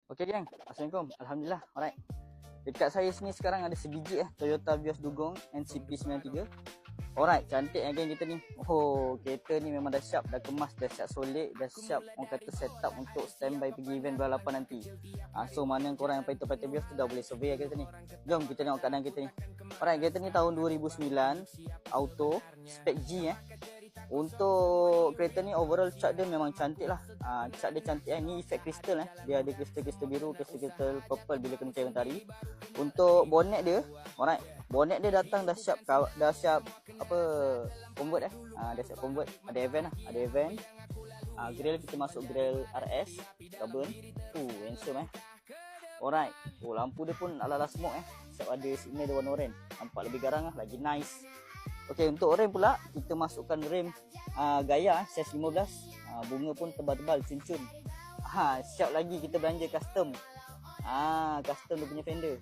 Okey geng, Assalamualaikum. Alhamdulillah. Alright. Dekat saya sini sekarang ada sebiji Toyota Vios Dugong NCP93. Alright, cantik geng kita ni. Oh, kereta ni memang dah siap, dah kemas, dah siap solid, dah siap orang kata set up untuk standby pergi event bulan 8 nanti. So mana korang yang fighter-fighter Vios tu dah boleh survey kereta ni. Jom kita tengok keadaan kereta ni. Alright, kereta ni tahun 2009, auto, spek G Untuk kereta ni overall cat dia memang cantik lah. Cat dia cantik Ni efek kristal Dia ada kristal-kristal biru, kristal-kristal purple bila kena cahaya mentari. Untuk bonnet dia, alright. Bonnet dia datang dah siap apa convert dah siap convert. Ada event ada event. Grill kita masuk grill RS carbon. Handsome Alright. Lampu dia pun ala-ala smoke Siap ada signal dia warna oranye. Nampak lebih garang lagi nice. Okey, untuk rem pula kita masukkan rem gaya size 15. Bunga pun tebal-tebal, cun-cun. Siap lagi kita belanja custom. Custom dia punya fender.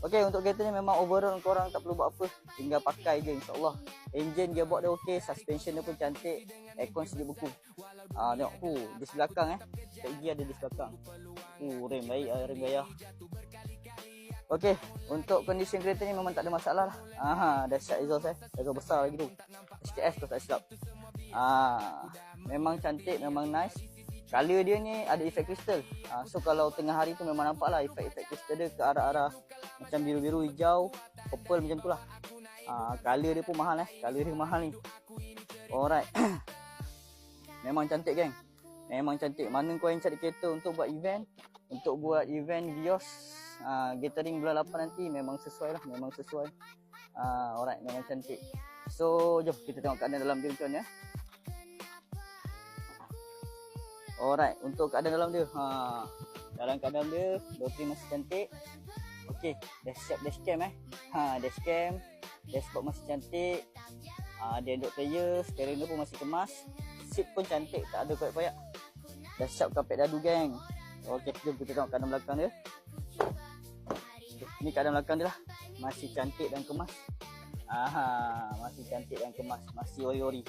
Okey, untuk kereta ni memang overall korang tak perlu buat apa, tinggal pakai je insya-Allah. Engine gearbox dia okey, suspension dia pun cantik, aircon sedia beku. Tengok di belakang Spek ada di belakang. Rem baik, rem gaya. Okey, untuk condition kereta ni memang tak ada masalah lah. Dah siap exhaust exhaust besar lagi tu. SKS tu tak silap. Memang cantik, memang nice. Color dia ni ada efek kristal. So kalau tengah hari tu memang nampak lah efek-efek kristal dia ke arah-arah macam biru-biru, hijau, purple macam tu lah. Color dia pun mahal Color dia mahal ni. Alright. Memang cantik geng. Memang cantik. Mana kau yang cari kereta untuk buat event? Untuk buat event Vios gathering bulan 8 nanti memang sesuai lah, memang sesuai. Alright, memang cantik. So jom kita tengok keadaan dalam dia macam mana. Alright, untuk keadaan dalam dia, dalam keadaan dia bateri masih cantik. Okey, dah siap dashcam dashcam, dashboard masih cantik. Ada Android player, steering dia pun masih kemas. Seat pun cantik, tak ada koyak-koyak. Dah siap kapet dadu geng. Okey, jom kita tengok keadaan belakang dia. Ni keadaan belakang dia lah. Masih cantik dan kemas. Masih cantik dan kemas. Masih ori-ori.